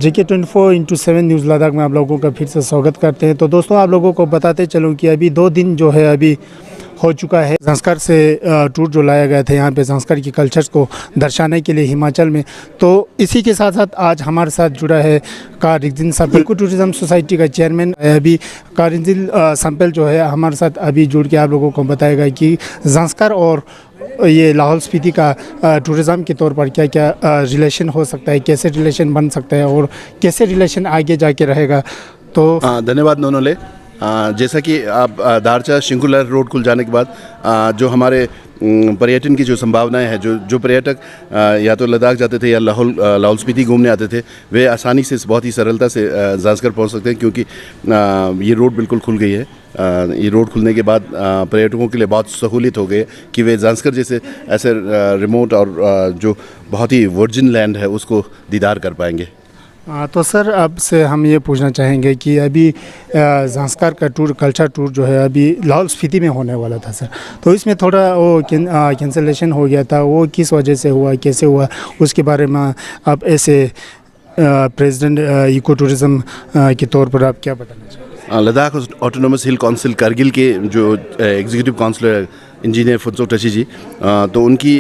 JK24/7 news Ladakh में आप लोगों का फिर से स्वागत करते हैं। तो दोस्तों, आप लोगों को बताते चलूँ कि अभी 2 दिन जो है अभी हो चुका है संस्कार से टूर जो लाया गया था यहाँ पे संस्कार की कल्चर्स को दर्शाने के लिए हिमाचल में। तो इसी के साथ साथ आज हमारे साथ जुड़ा है कारिंजिल सम्पेल इको टूरिज़्म सोसाइटी का चेयरमैन अभी कारिंजिल सम्पेल जो है हमारे साथ अभी जुड़ के आप लोगों को बताएगा कि संस्कार और ये लाहौल स्पीति का टूरिज़्म के तौर पर क्या क्या रिलेशन हो सकता है, कैसे रिलेशन बन सकता है और कैसे रिलेशन आगे जाके रहेगा। तो धन्यवाद नोनोले। जैसा कि आप दारचा शिंकुलर रोड खुल जाने के बाद जो हमारे पर्यटन की जो संभावनाएं हैं, जो पर्यटक या तो लद्दाख जाते थे या लाहौल स्पीति घूमने आते थे, वे आसानी से बहुत ही सरलता से ज़ांस्कर पहुंच सकते हैं क्योंकि ये रोड बिल्कुल खुल गई है। ये रोड खुलने के बाद पर्यटकों के लिए बहुत सहूलियत हो गई है कि वे ज़ांस्कर जैसे ऐसे रिमोट और जो बहुत ही वर्जिन लैंड है उसको दीदार कर पाएंगे। तो सर, अब से हम ये पूछना चाहेंगे कि अभी संस्कार का टूर, कल्चर टूर जो है अभी लाहौल स्पीति में होने वाला था सर, तो इसमें थोड़ा वो कैंसलेशन हो गया था, वो किस वजह से हुआ, कैसे हुआ, उसके बारे में आप ऐसे प्रेसिडेंट इको टूरिज़्म के तौर पर आप क्या बताना चाहेंगे? Ladakh autonomous hill council Kargil के जो executive councillor engineer Phunsuk Tashi ji, तो उनकी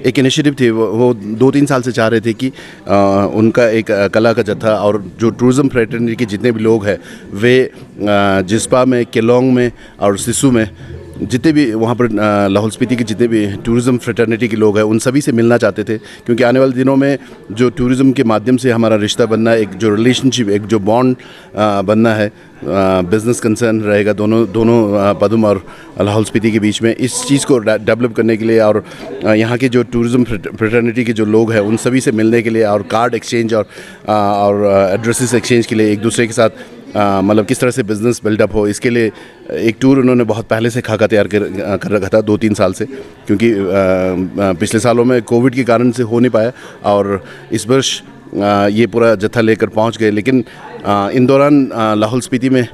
एक इनिशिएटिव थी। वो 2-3 साल से चाह रहे थे कि उनका एक कला का जत्था और जो टूरिज़्म फ्रेटर्निटी के जितने भी लोग हैं वे जिस्पा में, केलोंग में और सिसु में जितने भी वहाँ पर लाहौल स्पीति के जितने भी टूरिज़्म फ्रेटर्निटी के लोग हैं उन सभी से मिलना चाहते थे क्योंकि आने वाले दिनों में जो टूरिज़्म के माध्यम से हमारा रिश्ता बनना है, एक जो रिलेशनशिप, एक जो बॉन्ड बनना है, बिज़नेस कंसर्न रहेगा दोनों पदुम और लाहौल स्पीति के बीच में। इस चीज़ को डेवलप करने के लिए और यहाँ के जो टूरिज़्म फ्रेटर्निटी के जो लोग हैं उन सभी से मिलने के लिए और कार्ड एक्सचेंज और एड्रेसेस एक्सचेंज के लिए एक दूसरे के साथ मतलब किस तरह से बिज़नेस बिल्डअप हो, इसके लिए एक टूर उन्होंने बहुत पहले से खाका तैयार कर रखा था 2-3 साल से, क्योंकि पिछले सालों में कोविड के कारण से हो नहीं पाया और इस वर्ष ये पूरा जत्था लेकर पहुंच गए। लेकिन इन दौरान लाहौल स्पीति में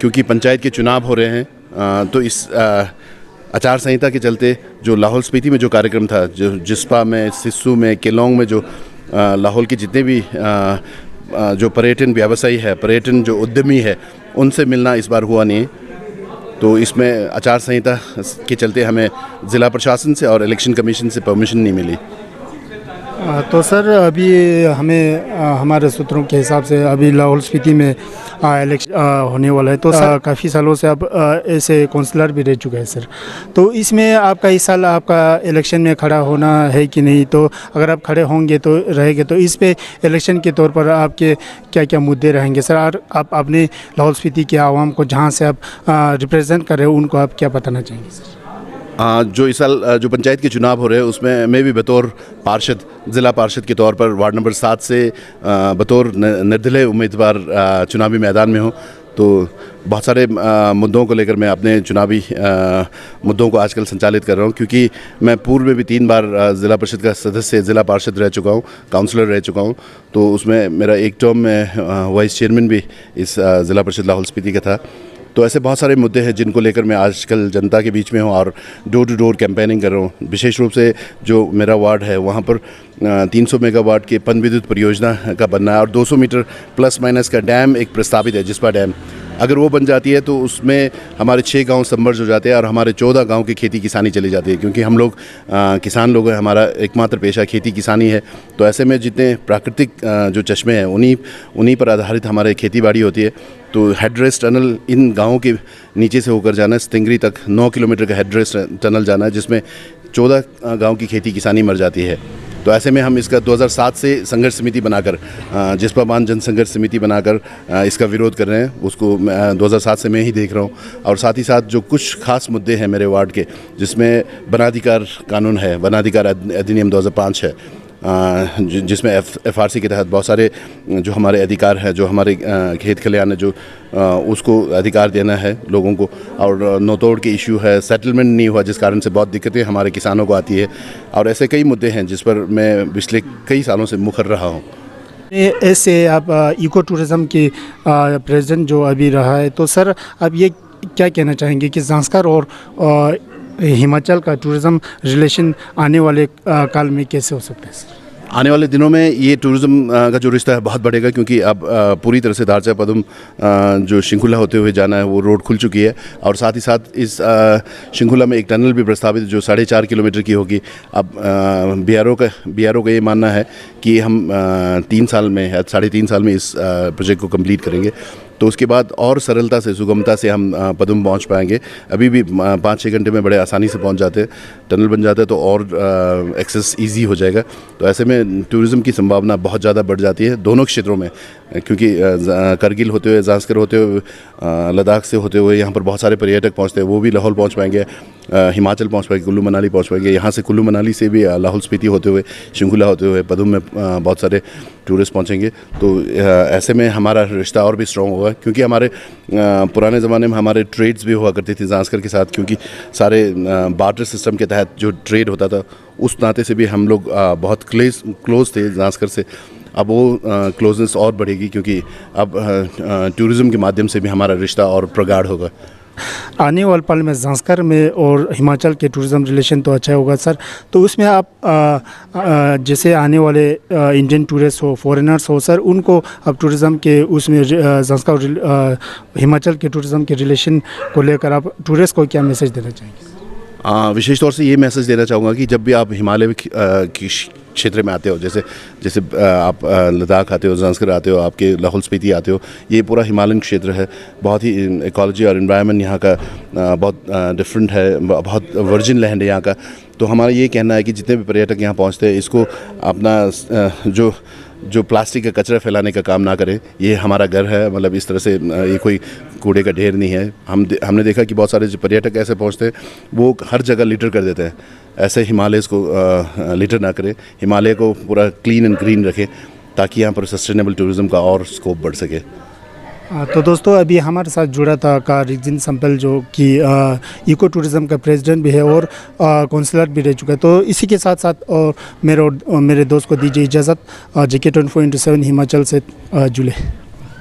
क्योंकि पंचायत के चुनाव हो रहे हैं तो इस आचार संहिता के चलते जो लाहौल स्पीति में जो कार्यक्रम था, जो जिस्पा में, सिस्सू में, केलोंग में जो लाहौल के जितने भी जो पर्यटन व्यवसायी है, पर्यटन जो उद्यमी है, उनसे मिलना इस बार हुआ नहीं। तो इसमें आचार संहिता के चलते हमें ज़िला प्रशासन से और इलेक्शन कमीशन से परमिशन नहीं मिली। तो सर, अभी हमें हमारे सूत्रों के हिसाब से अभी लाहौल स्पीति में इलेक्शन होने वाला है, तो सर काफ़ी सालों से आप ऐसे काउंसलर भी रह चुके हैं सर, तो इसमें आपका इस साल आपका इलेक्शन में खड़ा होना है कि नहीं? तो अगर आप खड़े होंगे तो रहेंगे, तो इस पे इलेक्शन के तौर पर आपके क्या क्या मुद्दे रहेंगे सर? और आप अपने लाहौल स्पीति के आवाम को जहाँ से आप रिप्रेजेंट कर रहे हो उनको आप क्या बताना चाहेंगे सर? जो इस साल जो पंचायत के चुनाव हो रहे हैं उसमें मैं भी बतौर पार्षद, ज़िला पार्षद के तौर पर वार्ड नंबर 7 से बतौर निर्दलीय उम्मीदवार चुनावी मैदान में हूँ। तो बहुत सारे मुद्दों को लेकर मैं अपने चुनावी मुद्दों को आजकल संचालित कर रहा हूँ, क्योंकि मैं पूर्व में भी 3 बार ज़िला परिषद का सदस्य, ज़िला पार्षद रह चुका हूँ, काउंसलर रह चुका हूँ। तो उसमें मेरा एक टर्म में वाइस चेयरमैन भी इस ज़िला परिषद लाहौल स्पीति का था। तो ऐसे बहुत सारे मुद्दे हैं जिनको लेकर मैं आजकल जनता के बीच में हूँ और डोर टू डोर कैंपेनिंग कर रहा हूँ। विशेष रूप से जो मेरा वार्ड है वहाँ पर 300 मेगावाट के पन विद्युत परियोजना का बनना है और 200 मीटर प्लस माइनस का डैम एक प्रस्तावित है, जिस्पा डैम। अगर वो बन जाती है तो उसमें हमारे 6 गांव सबमर्ज हो जाते हैं और हमारे 14 गांव की खेती किसानी चली जाती है, क्योंकि हम लोग किसान लोग हैं, हमारा एकमात्र पेशा खेती किसानी है। तो ऐसे में जितने प्राकृतिक जो चश्मे हैं उन्हीं पर आधारित हमारे खेती बाड़ी होती है। तो हेडरेस्ट टनल इन गाँवों के नीचे से होकर जाना है, स्तिंगरी तक 9 किलोमीटर का हेडरेस्ट टनल जाना है, जिसमें 14 गाँव की खेती किसानी मर जाती है। तो ऐसे में हम इसका 2007 से संघर्ष समिति बनाकर, जिस्पा बांध जन संघर्ष समिति बनाकर इसका विरोध कर रहे हैं। उसको 2007 से मैं ही देख रहा हूँ। और साथ ही साथ जो कुछ खास मुद्दे हैं मेरे वार्ड के, जिसमें वनाधिकार कानून है, वनाधिकार अधिनियम 2005 है, जिसमें FRC के तहत बहुत सारे जो हमारे अधिकार हैं, जो हमारे खेत खलिहान है, जो उसको अधिकार देना है लोगों को। और नौतोड़ के इशू है, सेटलमेंट नहीं हुआ जिस कारण से बहुत दिक्कतें हमारे किसानों को आती है। और ऐसे कई मुद्दे हैं जिस पर मैं पिछले कई सालों से मुखर रहा हूँ। ऐसे आप इको टूरिज़्म के प्रेसिडेंट जो अभी रहा है, तो सर आप ये क्या कहना चाहेंगे कि संस्कार और हिमाचल का टूरिज़्म रिलेशन आने वाले काल में कैसे हो सकता है सर? आने वाले दिनों में ये टूरिज़्म का जो रिश्ता है बहुत बढ़ेगा, क्योंकि अब पूरी तरह से दारचा पदम जो शिंकुला होते हुए जाना है वो रोड खुल चुकी है, और साथ ही साथ इस शिंकुला में एक टनल भी प्रस्तावित जो 4.5 किलोमीटर की होगी। अब BRO का ये मानना है कि हम 3 साल में या 3.5 साल में इस प्रोजेक्ट को कंप्लीट करेंगे, तो उसके बाद और सरलता से, सुगमता से हम पदम पहुंच पाएंगे। अभी भी 5-6 घंटे में बड़े आसानी से पहुंच जाते हैं। टनल बन जाता है तो और एक्सेस इजी हो जाएगा। तो ऐसे में टूरिज़्म की संभावना बहुत ज़्यादा बढ़ जाती है दोनों क्षेत्रों में, क्योंकि करगिल होते हुए, ज़ांस्कर होते हुए, लद्दाख से होते हुए यहाँ पर बहुत सारे पर्यटक पहुँचते हैं। वो भी लाहौल पहुँच पाएंगे, हिमाचल पहुँच पाएंगे, कुल्लू मनाली पहुँच पाएंगे। यहाँ से कुल्लू मनाली से भी लाहौल स्पीति होते हुए, शिंकुला होते हुए पदम में बहुत सारे टूरिस्ट पहुँचेंगे। तो ऐसे में हमारा रिश्ता और भी स्ट्रॉन्ग होगा, क्योंकि हमारे पुराने ज़माने में हमारे ट्रेड्स भी हुआ करती थी ज़ांस्कर के साथ, क्योंकि सारे बार्टर सिस्टम के तहत जो ट्रेड होता था उस नाते से भी हम लोग बहुत क्लोज थे ज़ांस्कर से। अब वो क्लोजनेस और बढ़ेगी, क्योंकि अब टूरिज़्म के माध्यम से भी हमारा रिश्ता और प्रगाढ़ होगा। आने वाले पल में ज़ांस्कर में और हिमाचल के टूरिज़्म रिलेशन तो अच्छा होगा सर। तो उसमें आप जैसे आने वाले इंडियन टूरिस्ट हो, फॉरेनर्स हो सर, उनको अब टूरिज़्म के उसमें ज़ांस्कर और हिमाचल के टूरिज़्म के रिलेशन को लेकर आप टूरिस्ट को क्या मैसेज देना चाहेंगे? विशेष तौर से ये मैसेज देना चाहूँगा कि जब भी आप हिमालय की क्षेत्र में आते हो, जैसे आप लद्दाख आते हो, ज़ांस्कर आते हो, आपके लाहौल स्पीति आते हो, ये पूरा हिमालयन क्षेत्र है। बहुत ही इकोलॉजी और इन्वायरमेंट यहाँ का बहुत डिफरेंट है, बहुत वर्जिन लैंड है यहाँ का। तो हमारा ये कहना है कि जितने भी पर्यटक यहाँ पहुँचते हैं, इसको अपना जो प्लास्टिक का कचरा फैलाने का काम ना करें। ये हमारा घर है, मतलब इस तरह से ये कोई कूड़े का ढेर नहीं है। हमने देखा कि बहुत सारे जो पर्यटक ऐसे पहुँचते हैं वो हर जगह लिटर कर देते हैं। ऐसे हिमालय को लिटर ना करें, हिमालय को पूरा क्लीन एंड ग्रीन रखें, ताकि यहाँ पर सस्टेनेबल टूरिज़्म का और स्कोप बढ़ सके। तो दोस्तों अभी हमारे साथ जुड़ा था का रिजिन संपल, जो कि इको टूरिज़्म का प्रेसिडेंट भी है और काउंसलर भी रह चुका है। तो इसी के साथ साथ और मेरे दोस्त को दीजिए इजाज़त। JK 24/7 हिमाचल से जुड़े।